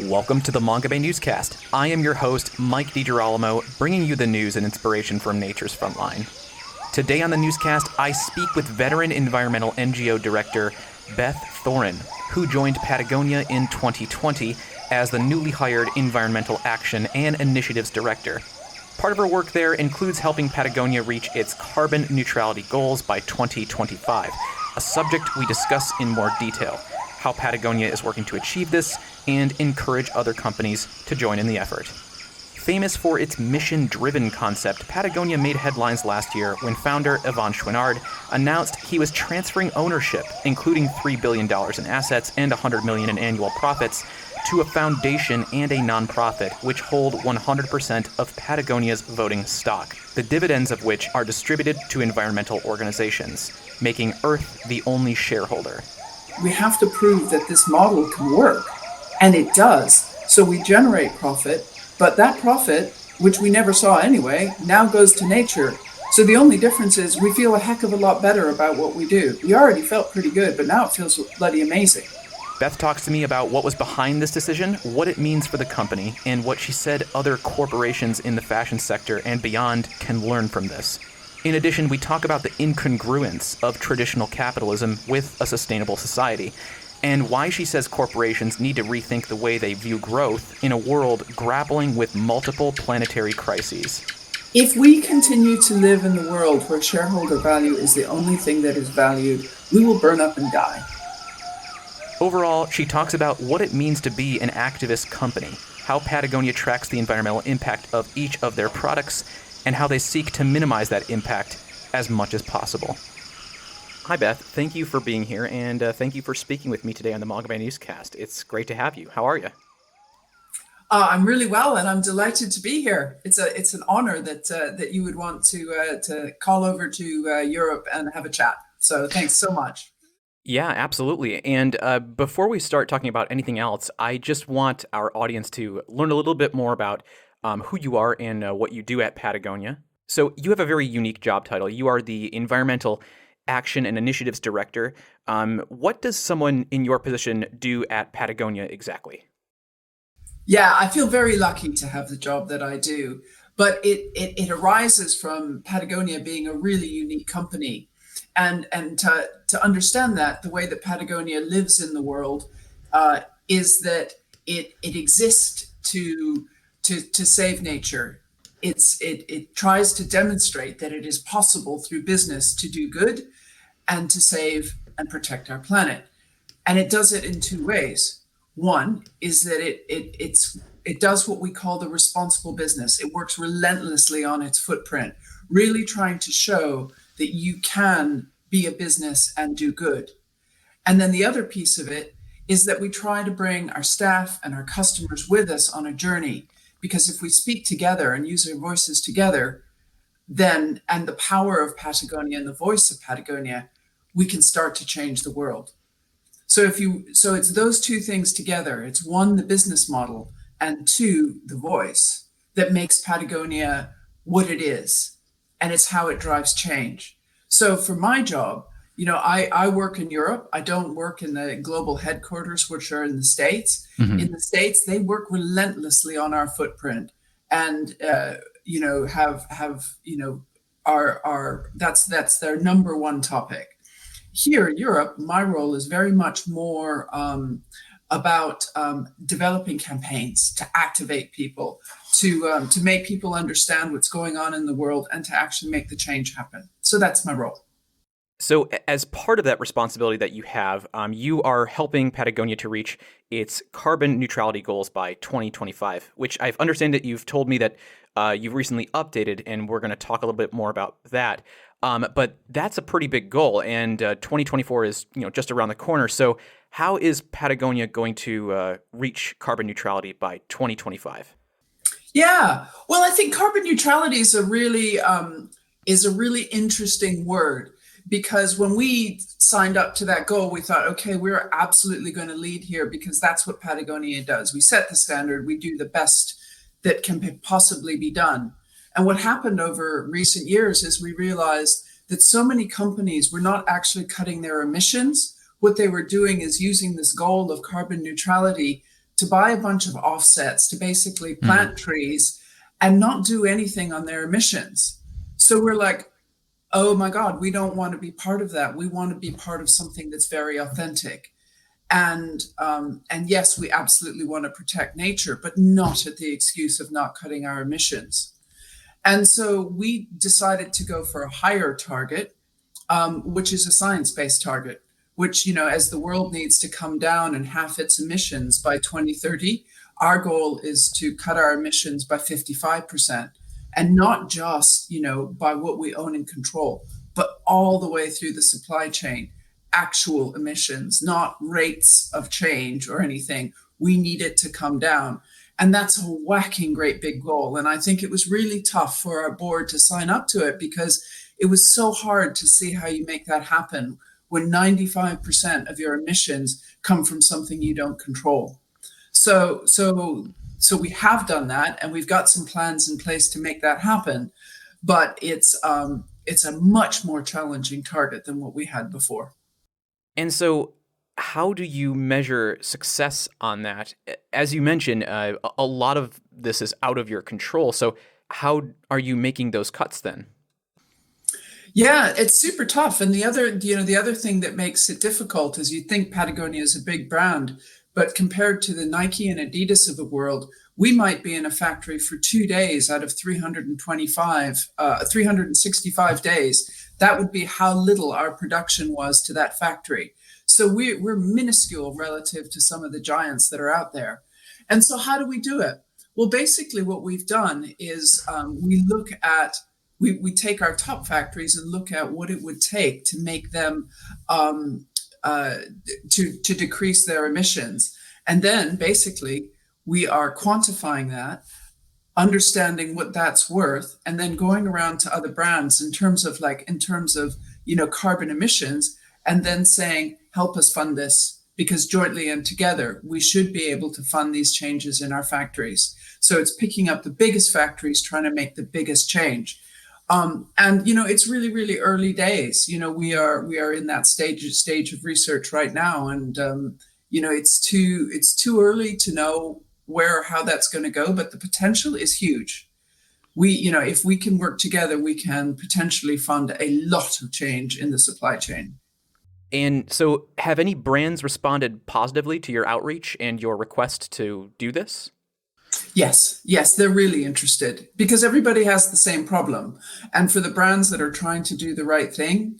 Welcome to the Mongabay Newscast. I am your host, Mike DiGirolamo, bringing you the news and inspiration from nature's frontline. Today on the newscast, I speak with veteran environmental NGO director Beth Thoren, who joined Patagonia in 2020 as the newly hired Environmental Action and Initiatives Director. Part of her work there includes helping Patagonia reach its carbon neutrality goals by 2025, a subject we discuss in more detail, how Patagonia is working to achieve this, and encourage other companies to join in the effort. Famous for its mission-driven concept, Patagonia made headlines last year when founder Yvon Chouinard announced he was transferring ownership, including $3 billion in assets and $100 million in annual profits, to a foundation and a nonprofit which hold 100% of Patagonia's voting stock, the dividends of which are distributed to environmental organizations, making Earth the only shareholder. We have to prove that this model can work, and it does. So we generate profit, but that profit, which we never saw anyway, now goes to nature. So the only difference is we feel a heck of a lot better about what we do. We already felt pretty good, but now it feels bloody amazing. Beth talks to me about what was behind this decision, what it means for the company, and what she said other corporations in the fashion sector and beyond can learn from this. In addition, we talk about the incongruence of traditional capitalism with a sustainable society, and why she says corporations need to rethink the way they view growth in a world grappling with multiple planetary crises. If we continue to live in the world where shareholder value is the only thing that is valued, we will burn up and die. Overall, she talks about what it means to be an activist company, how Patagonia tracks the environmental impact of each of their products, and how they seek to minimize that impact as much as possible. Hi, Beth. Thank you for being here, and thank you for speaking with me today on the Mongabay Newscast. It's great to have you. How are you? I'm really well, and I'm delighted to be here. It's an honor that you would want to call over to Europe and have a chat. So thanks so much. Yeah, absolutely. And before we start talking about anything else, I just want our audience to learn a little bit more about who you are and what you do at Patagonia. So you have a very unique job title. You are the Environmental Action and Initiatives Director. What does someone in your position do at Patagonia exactly? Yeah, I feel very lucky to have the job that I do, but it arises from Patagonia being a really unique company. And to understand that, the way that Patagonia lives in the world is that it exists to save nature. It tries to demonstrate that it is possible through business to do good and to save and protect our planet. And it does it in two ways. One is that it does what we call the responsible business. It works relentlessly on its footprint, really trying to show that you can be a business and do good. And then the other piece of it is that we try to bring our staff and our customers with us on a journey, because if we speak together and use our voices together, then, and the power of Patagonia and the voice of Patagonia, we can start to change the world. So it's those two things together. It's one, the business model, and two, the voice that makes Patagonia what it is. And it's how it drives change. So for my job, I work in Europe. I don't work in the global headquarters, which are in the States. Mm-hmm. In the States, they work relentlessly on our footprint, and that's their number one topic. Here in Europe, my role is very much more about developing campaigns to activate people, to make people understand what's going on in the world, and to actually make the change happen. So that's my role. So as part of that responsibility that you have, you are helping Patagonia to reach its carbon neutrality goals by 2025, which I understand that you've told me that you've recently updated, and we're going to talk a little bit more about that. But that's a pretty big goal, and 2024 is just around the corner. So how is Patagonia going to reach carbon neutrality by 2025? Yeah, well, I think carbon neutrality is a really interesting word, because when we signed up to that goal, we thought, okay, we're absolutely going to lead here, because that's what Patagonia does. We set the standard. We do the best that can possibly be done. And what happened over recent years is we realized that so many companies were not actually cutting their emissions. What they were doing is using this goal of carbon neutrality to buy a bunch of offsets to basically plant trees and not do anything on their emissions. So we're like, oh my God, we don't want to be part of that. We want to be part of something that's very authentic. And yes, we absolutely want to protect nature, but not at the excuse of not cutting our emissions. And so we decided to go for a higher target, which is a science-based target, which, as the world needs to come down and half its emissions by 2030, our goal is to cut our emissions by 55%, and not just, by what we own and control, but all the way through the supply chain, actual emissions, not rates of change or anything. We need it to come down. And that's a whacking great big goal. And I think it was really tough for our board to sign up to it, because it was so hard to see how you make that happen when 95% of your emissions come from something you don't control. So we have done that, and we've got some plans in place to make that happen. But it's a much more challenging target than what we had before. And so how do you measure success on that? As you mentioned, a lot of this is out of your control. So how are you making those cuts then? Yeah, it's super tough. And the other thing that makes it difficult is, you think Patagonia is a big brand, but compared to the Nike and Adidas of the world, we might be in a factory for 2 days out of 365 days. That would be how little our production was to that factory. So we're minuscule relative to some of the giants that are out there. And so how do we do it? Well, basically what we've done is we take our top factories and look at what it would take to make them to decrease their emissions. And then basically we are quantifying that, understanding what that's worth, and then going around to other brands in terms of carbon emissions, and then saying, help us fund this, because jointly and together we should be able to fund these changes in our factories. So it's picking up the biggest factories, trying to make the biggest change. And it's really, really early days. We are in that stage of research right now, and it's too early to know where or how that's going to go, but the potential is huge. If we can work together, we can potentially fund a lot of change in the supply chain. And so have any brands responded positively to your outreach and your request to do this? Yes, they're really interested, because everybody has the same problem. And for the brands that are trying to do the right thing,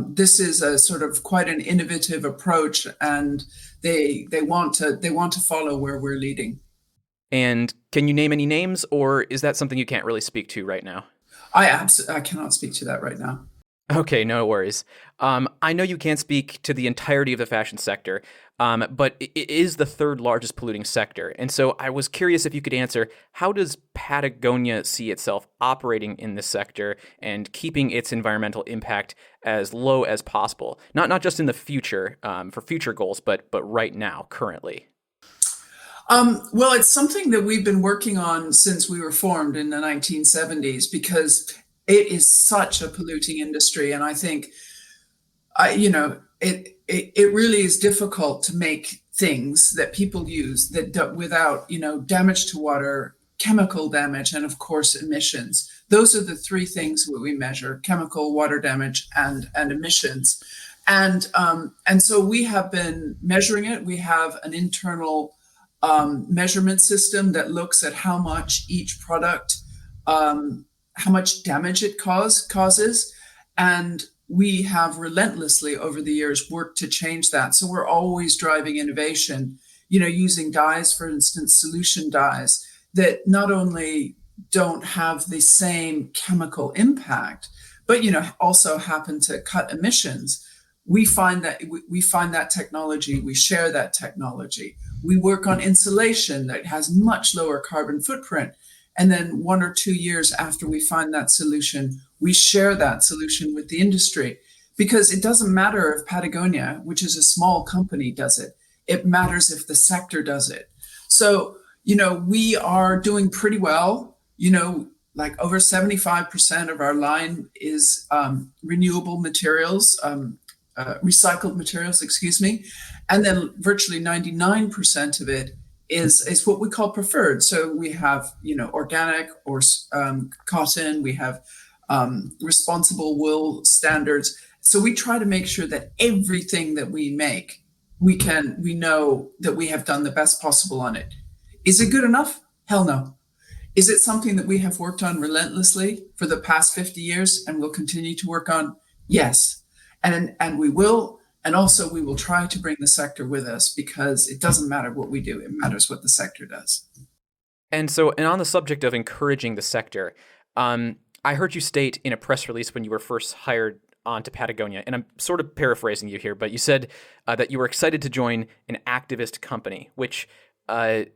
this is a sort of quite an innovative approach, and they want to follow where we're leading. And can you name any names, or is that something you can't really speak to right now? I cannot speak to that right now. Okay, no worries. I know you can't speak to the entirety of the fashion sector, but it is the third largest polluting sector. And so I was curious if you could answer, how does Patagonia see itself operating in this sector and keeping its environmental impact as low as possible? Not just in the future, for future goals, but right now, currently. Well, it's something that we've been working on since we were formed in the 1970s, because it is such a polluting industry. And I think, it really is difficult to make things that people use that without, damage to water, chemical damage, and of course, emissions. Those are the three things that we measure: chemical, water damage, and emissions. And so we have been measuring it. We have an internal measurement system that looks at how much each product, how much damage it causes. And we have relentlessly over the years worked to change that. So we're always driving innovation, using dyes, for instance, solution dyes that not only don't have the same chemical impact, but, also happen to cut emissions. We find that technology, we share that technology. We work on insulation that has much lower carbon footprint. And then 1 or 2 years after we find that solution, we share that solution with the industry, because it doesn't matter if Patagonia, which is a small company, does it. It matters if the sector does it. So, we are doing pretty well. Like over 75% of our line is renewable materials, recycled materials, and then virtually 99% of it is what we call preferred. So we have, organic or cotton. We have responsible wool standards. So we try to make sure that everything that we make, we know that we have done the best possible on it. Is it good enough? Hell no. Is it something that we have worked on relentlessly for the past 50 years and will continue to work on? Yes. And we will. And also we will try to bring the sector with us, because it doesn't matter what we do. It matters what the sector does. And on the subject of encouraging the sector, I heard you state in a press release when you were first hired onto Patagonia, and I'm sort of paraphrasing you here, but you said that you were excited to join an activist company, which I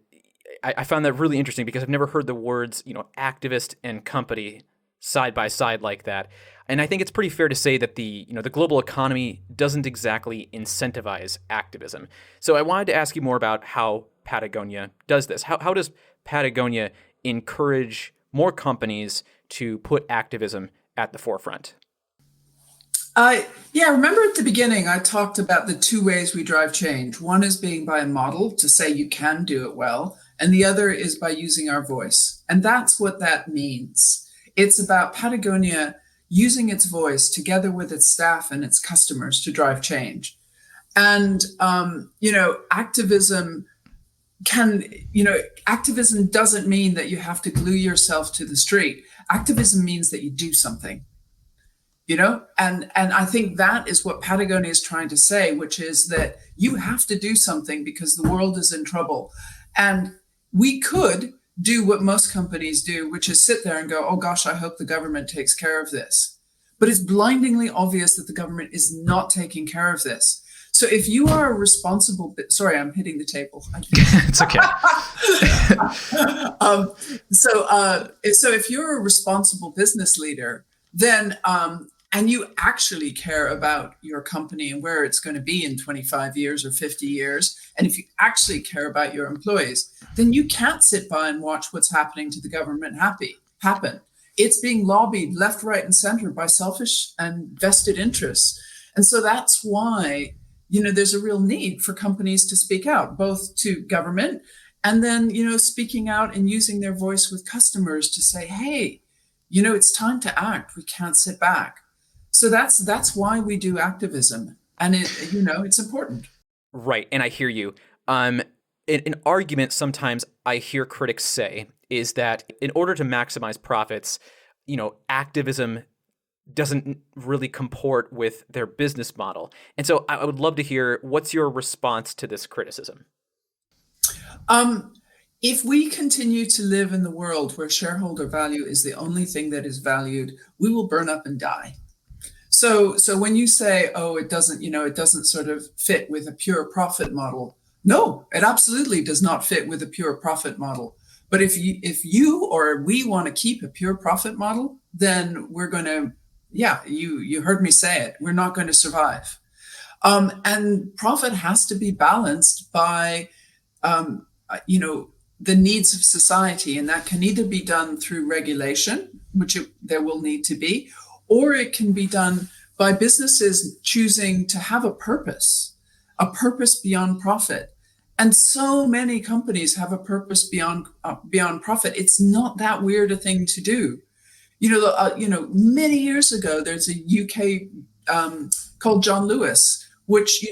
found that really interesting, because I've never heard the words, activist and company side by side like that. And I think it's pretty fair to say that the global economy doesn't exactly incentivize activism. So I wanted to ask you more about how Patagonia does this. How does Patagonia encourage more companies to put activism at the forefront? Remember at the beginning, I talked about the two ways we drive change. One is being by a model to say you can do it well, and the other is by using our voice. And that's what that means. It's about Patagonia using its voice together with its staff and its customers to drive change. And, activism activism doesn't mean that you have to glue yourself to the street. Activism means that you do something, and I think that is what Patagonia is trying to say, which is that you have to do something because the world is in trouble. And we could do what most companies do, which is sit there and go, oh gosh, I hope the government takes care of this. But it's blindingly obvious that the government is not taking care of this. So if you are a responsible, sorry, I'm hitting the table. It's okay. So if you're a responsible business leader, then, and you actually care about your company and where it's going to be in 25 years or 50 years, and if you actually care about your employees, then you can't sit by and watch what's happening to the government happen. It's being lobbied left, right, and center by selfish and vested interests. And so that's why, there's a real need for companies to speak out, both to government and then, speaking out and using their voice with customers to say, hey, it's time to act. We can't sit back. So that's why we do activism. And it's important. Right. And I hear you. An argument sometimes I hear critics say is that in order to maximize profits, activism doesn't really comport with their business model. And so I would love to hear, what's your response to this criticism? If we continue to live in the world where shareholder value is the only thing that is valued, we will burn up and die. So when you say, oh, it doesn't sort of fit with a pure profit model. No, it absolutely does not fit with a pure profit model. But if you or we want to keep a pure profit model, then we're going to, you heard me say it, we're not going to survive. And profit has to be balanced by, the needs of society. And that can either be done through regulation, which there will need to be, or it can be done by businesses choosing to have a purpose beyond profit. And so many companies have a purpose beyond profit. It's not that weird a thing to do. Many years ago, there's a UK called John Lewis, which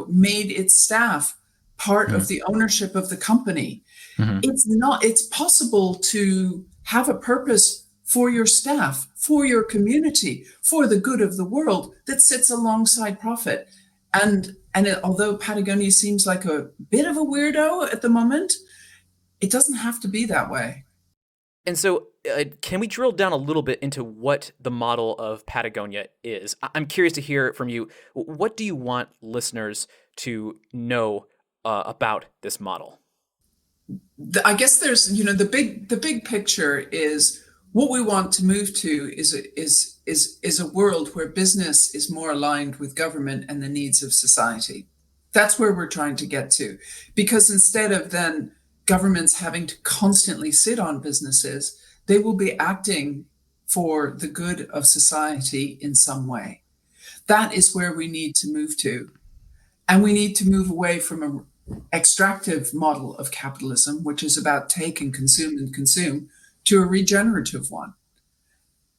made its staff part of the ownership of the company. Mm-hmm. It's possible to have a purpose for your staff, for your community, for the good of the world that sits alongside profit. And although Patagonia seems like a bit of a weirdo at the moment, it doesn't have to be that way. And so can we drill down a little bit into what the model of Patagonia is? I'm curious to hear from you. What do you want listeners to know about this model? I guess there's, the big picture is what we want to move to is a world where business is more aligned with government and the needs of society. That's where we're trying to get to, because instead of then governments having to constantly sit on businesses, they will be acting for the good of society in some way. That is where we need to move to. And we need to move away from extractive model of capitalism, which is about take and consume, to a regenerative one.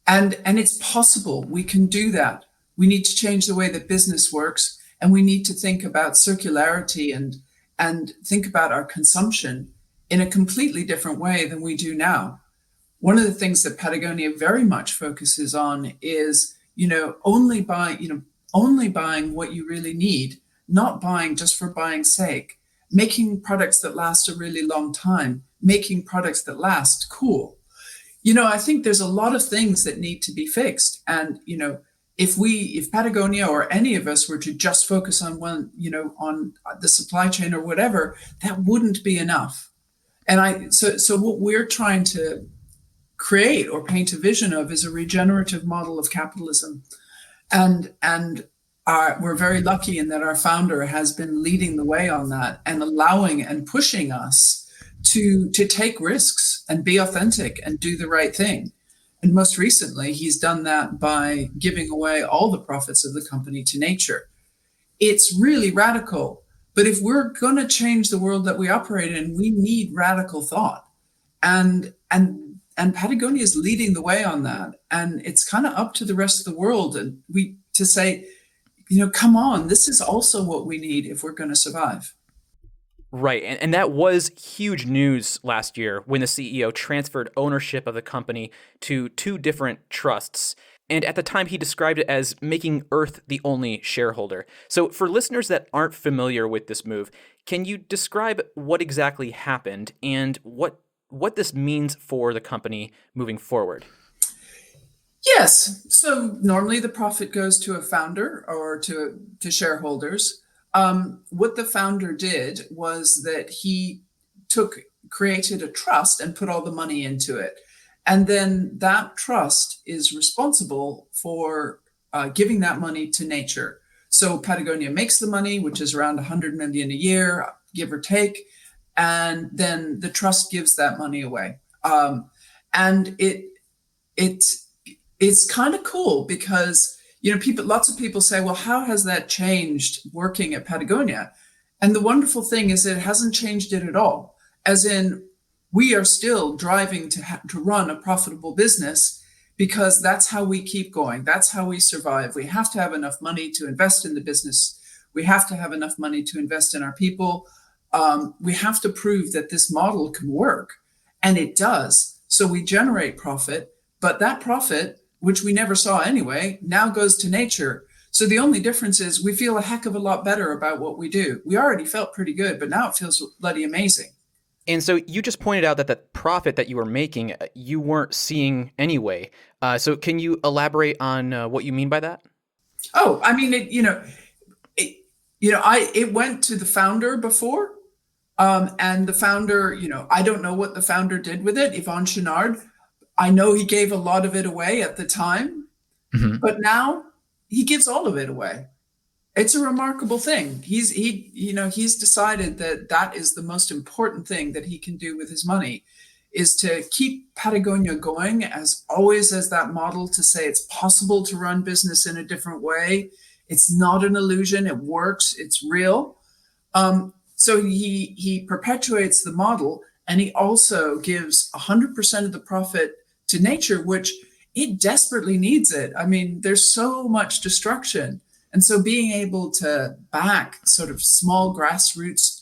And it's possible we can do that. We need to change the way that business works, and we need to think about circularity and think about our consumption in a completely different way than we do now. One of the things that Patagonia very much focuses on is, only buying what you really need, not buying just for buying's sake, making products that last a really long time, making products that last. Cool. I think there's a lot of things that need to be fixed. And, if Patagonia or any of us were to just focus on one, on the supply chain or whatever, that wouldn't be enough. And so what we're trying to create or paint a vision of is a regenerative model of capitalism. And we're very lucky in that our founder has been leading the way on that and allowing and pushing us to take risks and be authentic and do the right thing. And most recently, he's done that by giving away all the profits of the company to nature. It's really radical. But if we're going to change the world that we operate in, we need radical thought. And Patagonia is leading the way on that. And it's kind of up to the rest of the world to say, come on, this is also what we need if we're going to survive. Right. And that was huge news last year when the CEO transferred ownership of the company to two different trusts. And at the time, he described it as making Earth the only shareholder. So for listeners that aren't familiar with this move, can you describe what exactly happened and what this means for the company moving forward? Yes. So normally the profit goes to a founder or to shareholders. What the founder did was that he created a trust and put all the money into it. And then that trust is responsible for giving that money to nature. So Patagonia makes the money, which is around 100 million a year, give or take. And then the trust gives that money away. And it's kind of cool because lots of people say, well, how has that changed working at Patagonia? And the wonderful thing is it hasn't changed it at all. As in, we are still driving to run a profitable business because that's how we keep going. That's how we survive. We have to have enough money to invest in the business. We have to have enough money to invest in our people. We have to prove that this model can work. And it does. So we generate profit, but that profit, which we never saw anyway, now goes to nature. So the only difference is we feel a heck of a lot better about what we do. We already felt pretty good, but now it feels bloody amazing. And so you just pointed out that the profit that you were making, you weren't seeing anyway. So can you elaborate on what you mean by that? Oh, I mean, it went to the founder before. And the founder, I don't know what the founder did with it, Yvon Chouinard. I know he gave a lot of it away at the time, but now he gives all of it away. It's a remarkable thing. He's decided that is the most important thing that he can do with his money, is to keep Patagonia going as always as that model to say it's possible to run business in a different way. It's not an illusion. It works. It's real. So he perpetuates the model, and he also gives 100% of the profit to nature, which it desperately needs it. I mean, there's so much destruction. And so being able to back sort of small grassroots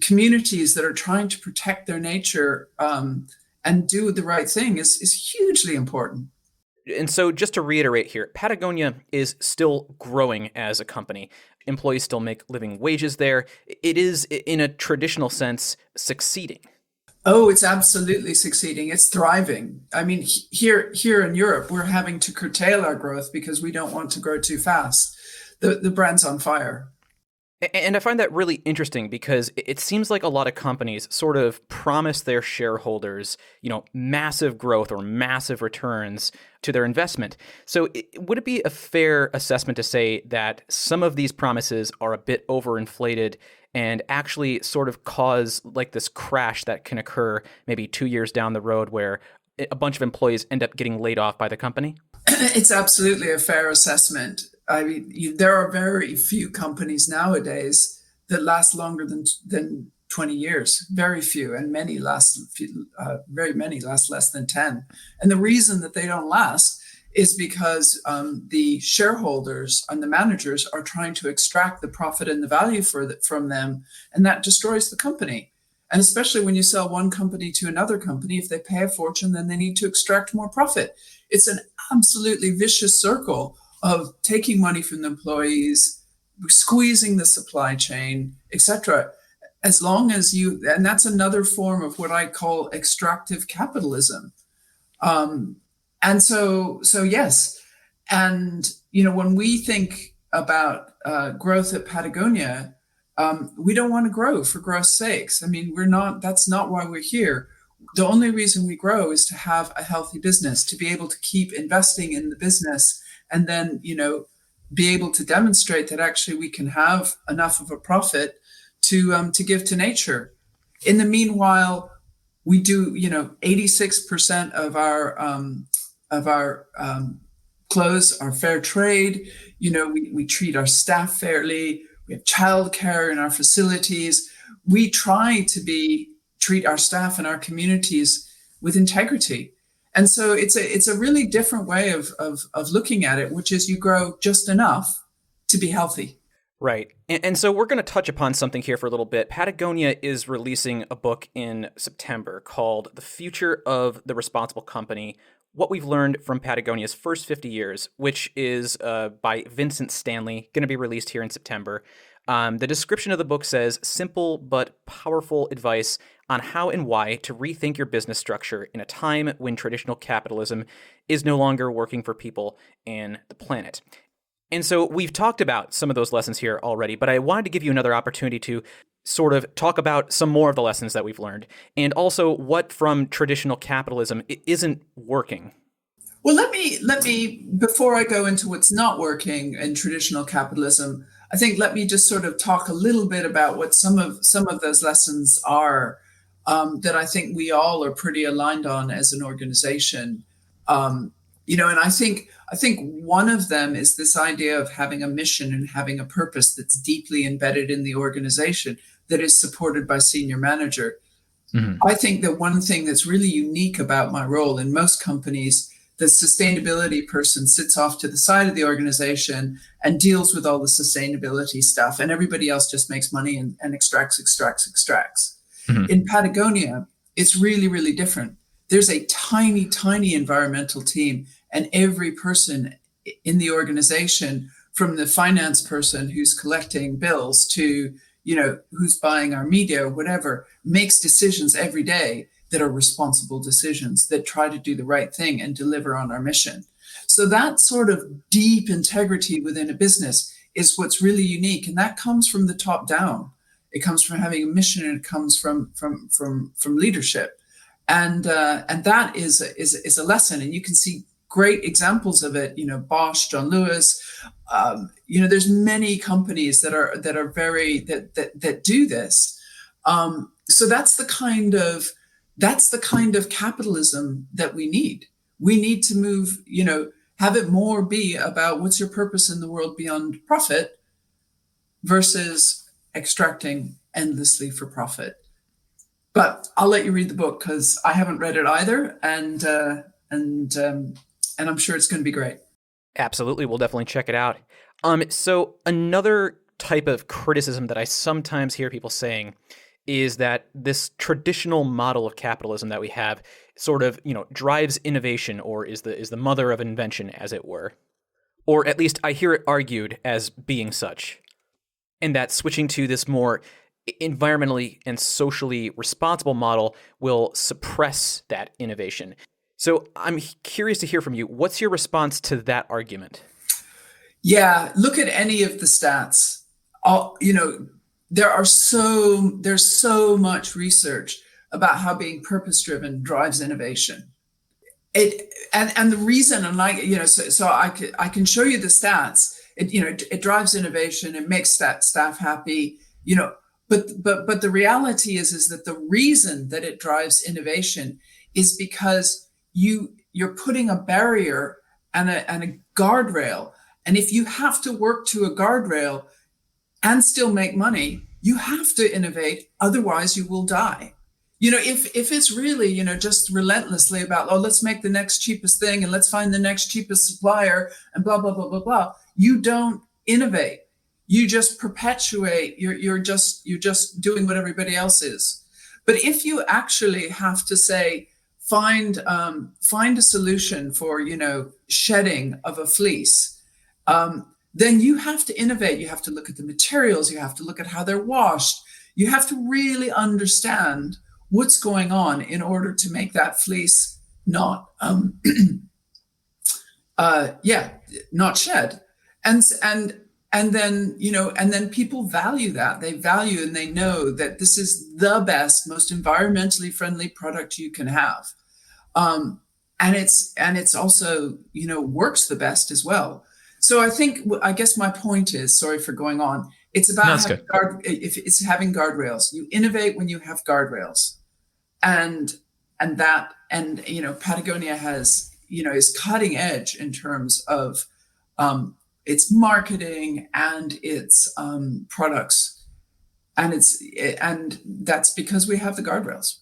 communities that are trying to protect their nature and do the right thing is hugely important. And so just to reiterate here, Patagonia is still growing as a company. Employees still make living wages there. It is, in a traditional sense, succeeding. Oh, it's absolutely succeeding. It's thriving. I mean, here in Europe, we're having to curtail our growth because we don't want to grow too fast. The brand's on fire. And I find that really interesting because it seems like a lot of companies sort of promise their shareholders, massive growth or massive returns to their investment. So would it be a fair assessment to say that some of these promises are a bit overinflated and actually sort of cause like this crash that can occur maybe 2 years down the road where a bunch of employees end up getting laid off by the company? It's absolutely a fair assessment. I mean, there are very few companies nowadays that last longer than 20 years. Very few, and very many last less than 10. And the reason that they don't last is because the shareholders and the managers are trying to extract the profit and the value from them, and that destroys the company. And especially when you sell one company to another company, if they pay a fortune, then they need to extract more profit. It's an absolutely vicious circle of taking money from the employees, squeezing the supply chain, etc. As long as and that's another form of what I call extractive capitalism. And so yes. And, when we think about growth at Patagonia, we don't want to grow for growth's sakes. I mean, that's not why we're here. The only reason we grow is to have a healthy business, to be able to keep investing in the business, and then, be able to demonstrate that actually we can have enough of a profit to give to nature. In the meanwhile, we do, 86% of our clothes are fair trade. We treat our staff fairly. We have childcare in our facilities. We try to treat our staff and our communities with integrity. And so it's a really different way of looking at it, which is you grow just enough to be healthy. Right. And so we're going to touch upon something here for a little bit. Patagonia is releasing a book in September called The Future of the Responsible Company: What We've Learned from Patagonia's First 50 Years, which is by Vincent Stanley, going to be released here in September. The description of the book says, simple but powerful advice on how and why to rethink your business structure in a time when traditional capitalism is no longer working for people and the planet. And so we've talked about some of those lessons here already, but I wanted to give you another opportunity to sort of talk about some more of the lessons that we've learned, and also what from traditional capitalism isn't working. Well, let me, before I go into what's not working in traditional capitalism, I think let me just sort of talk a little bit about what some of those lessons are that I think we all are pretty aligned on as an organization. And I think one of them is this idea of having a mission and having a purpose that's deeply embedded in the organization that is supported by senior manager. Mm-hmm. I think that one thing that's really unique about my role in most companies, the sustainability person sits off to the side of the organization and deals with all the sustainability stuff, and everybody else just makes money and extracts. Mm-hmm. In Patagonia, it's really, really different. There's a tiny, tiny environmental team, and every person in the organization, from the finance person who's collecting bills to, who's buying our media or whatever, makes decisions every day that are responsible decisions that try to do the right thing and deliver on our mission. So that sort of deep integrity within a business is what's really unique. And that comes from the top down. It comes from having a mission, and it comes from leadership. And that is a lesson. And you can see great examples of it, Bosch, John Lewis, there's many companies that are very, that do this. So that's the kind of capitalism that we need. We need to move, have it more be about what's your purpose in the world beyond profit versus extracting endlessly for profit. But I'll let you read the book because I haven't read it either, and I'm sure it's going to be great. Absolutely, we'll definitely check it out. So another type of criticism that I sometimes hear people saying is that this traditional model of capitalism that we have sort of, drives innovation, or is the mother of invention, as it were. Or at least I hear it argued as being such. And that switching to this more environmentally and socially responsible model will suppress that innovation. So I'm curious to hear from you. What's your response to that argument? Yeah, look at any of the stats. There's so much research about how being purpose-driven drives innovation. And the reason, and I can show you the stats. It drives innovation. It makes staff happy. But the reality is that the reason that it drives innovation is because you're putting a barrier and a guardrail. And if you have to work to a guardrail and still make money, You have to innovate, otherwise you will die. If it's really, just relentlessly about, oh, let's make the next cheapest thing and let's find the next cheapest supplier and blah, blah, blah, blah, blah, you don't innovate. You just perpetuate. You're just doing what everybody else is. But if you actually have to say, find a solution for, shedding of a fleece, then you have to innovate. You have to look at the materials. You have to look at how they're washed. You have to really understand what's going on in order to make that fleece not not shed. And then people value that. They value and they know that this is the best, most environmentally friendly product you can have. And it's also, works the best as well. So I guess my point is, sorry for going on, it's about having guardrails. You innovate when you have guardrails. And Patagonia has, is cutting edge in terms of its marketing and its products, and that's because we have the guardrails.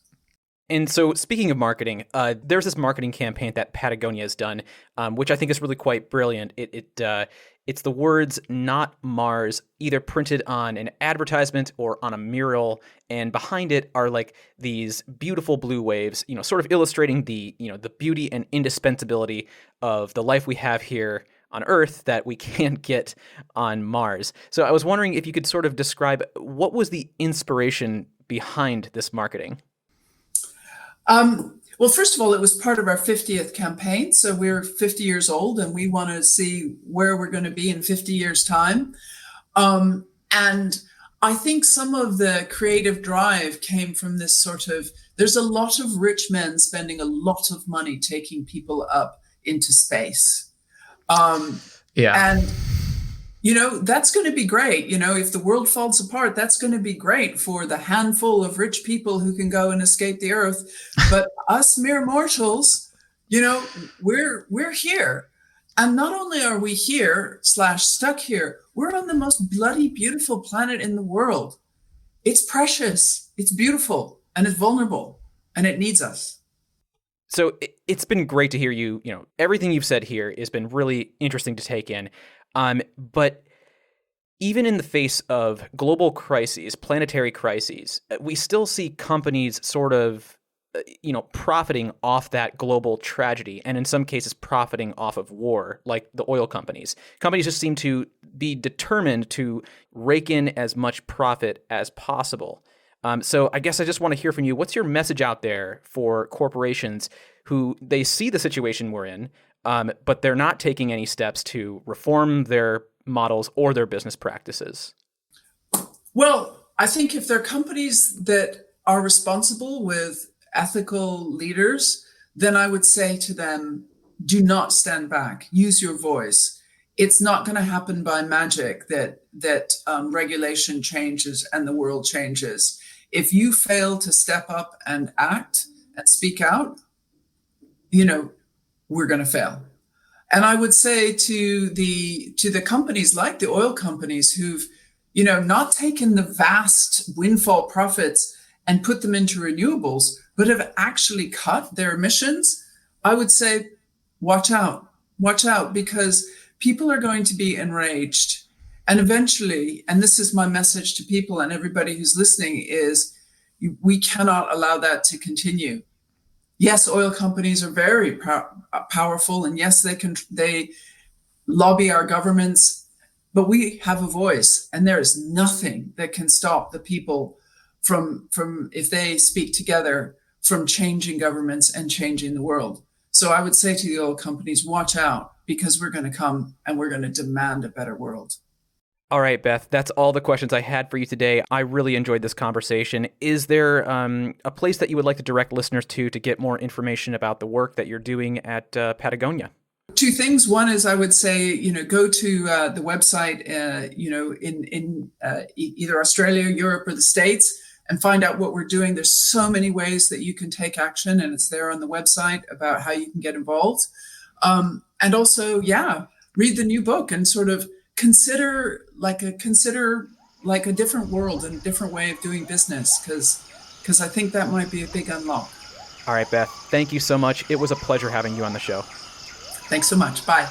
And so, speaking of marketing, there's this marketing campaign that Patagonia has done, which I think is really quite brilliant. It's the words "not Mars" either printed on an advertisement or on a mural, and behind it are like these beautiful blue waves, sort of illustrating the beauty and indispensability of the life we have here on Earth that we can't get on Mars. So I was wondering if you could sort of describe what was the inspiration behind this marketing. Well, first of all, it was part of our 50th campaign. So we're 50 years old and we want to see where we're going to be in 50 years' time. And I think some of the creative drive came from this there's a lot of rich men spending a lot of money taking people up into space. And that's going to be great. If the world falls apart, that's going to be great for the handful of rich people who can go and escape the Earth. But us mere mortals, we're here. And not only are we here / stuck here, we're on the most bloody beautiful planet in the world. It's precious, it's beautiful, and it's vulnerable, and it needs us. So it's been great to hear you, everything you've said here has been really interesting to take in. But even in the face of global crises, planetary crises, we still see companies sort of, profiting off that global tragedy, and in some cases profiting off of war, like the oil companies. Companies just seem to be determined to rake in as much profit as possible. So I guess I just want to hear from you. What's your message out there for corporations who they see the situation we're in, but they're not taking any steps to reform their models or their business practices? Well, I think if they're companies that are responsible with ethical leaders, then I would say to them, do not stand back. Use your voice. It's not going to happen by magic that regulation changes and the world changes. If you fail to step up and act and speak out, we're going to fail. And I would say to the companies like the oil companies who've, not taken the vast windfall profits and put them into renewables, but have actually cut their emissions, I would say, watch out, because people are going to be enraged. And eventually, and this is my message to people and everybody who's listening, is we cannot allow that to continue. Yes, oil companies are very powerful, and yes, they lobby our governments, but we have a voice, and there is nothing that can stop the people from if they speak together, from changing governments and changing the world. So I would say to the oil companies, watch out, because we're going to come and we're going to demand a better world. All right, Beth, that's all the questions I had for you today. I really enjoyed this conversation. Is there a place that you would like to direct listeners to get more information about the work that you're doing at Patagonia? Two things. One is, I would say, go to the website, in either Australia, Europe, or the States, and find out what we're doing. There's so many ways that you can take action, and it's there on the website about how you can get involved. And also, read the new book and sort of consider, like a different world and a different way of doing business, because I think that might be a big unlock. All right, Beth, thank you so much. It was a pleasure having you on the show. Thanks so much. Bye.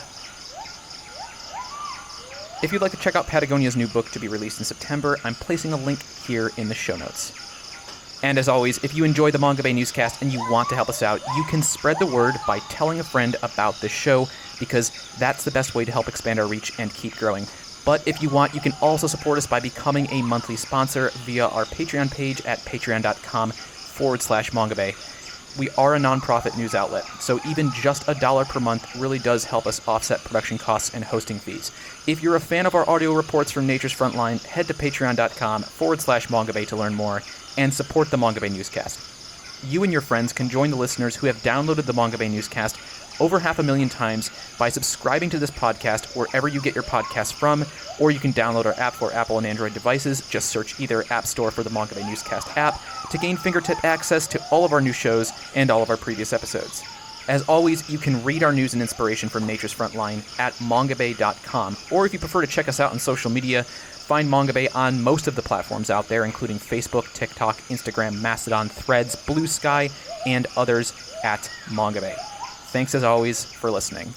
If you'd like to check out Patagonia's new book to be released in September, I'm placing a link here in the show notes. And as always, if you enjoy the Mongabay Newscast and you want to help us out, you can spread the word by telling a friend about this show, because that's the best way to help expand our reach and keep growing. But if you want, you can also support us by becoming a monthly sponsor via our Patreon page at patreon.com/Mongabay. We are a nonprofit news outlet, so even just $1 per month really does help us offset production costs and hosting fees. If you're a fan of our audio reports from Nature's Frontline, head to patreon.com/Mongabay to learn more and support the Mongabay Newscast. You and your friends can join the listeners who have downloaded the Mongabay Newscast over 500,000 times by subscribing to this podcast wherever you get your podcasts from, or you can download our app for Apple and Android devices. Just search either App Store for the Mongabay Newscast app to gain fingertip access to all of our new shows and all of our previous episodes. As always, you can read our news and inspiration from Nature's Frontline at mongabay.com, or if you prefer to check us out on social media, find Mongabay on most of the platforms out there, including Facebook, TikTok, Instagram, Mastodon, Threads, Blue Sky, and others at Mongabay. Thanks as always for listening.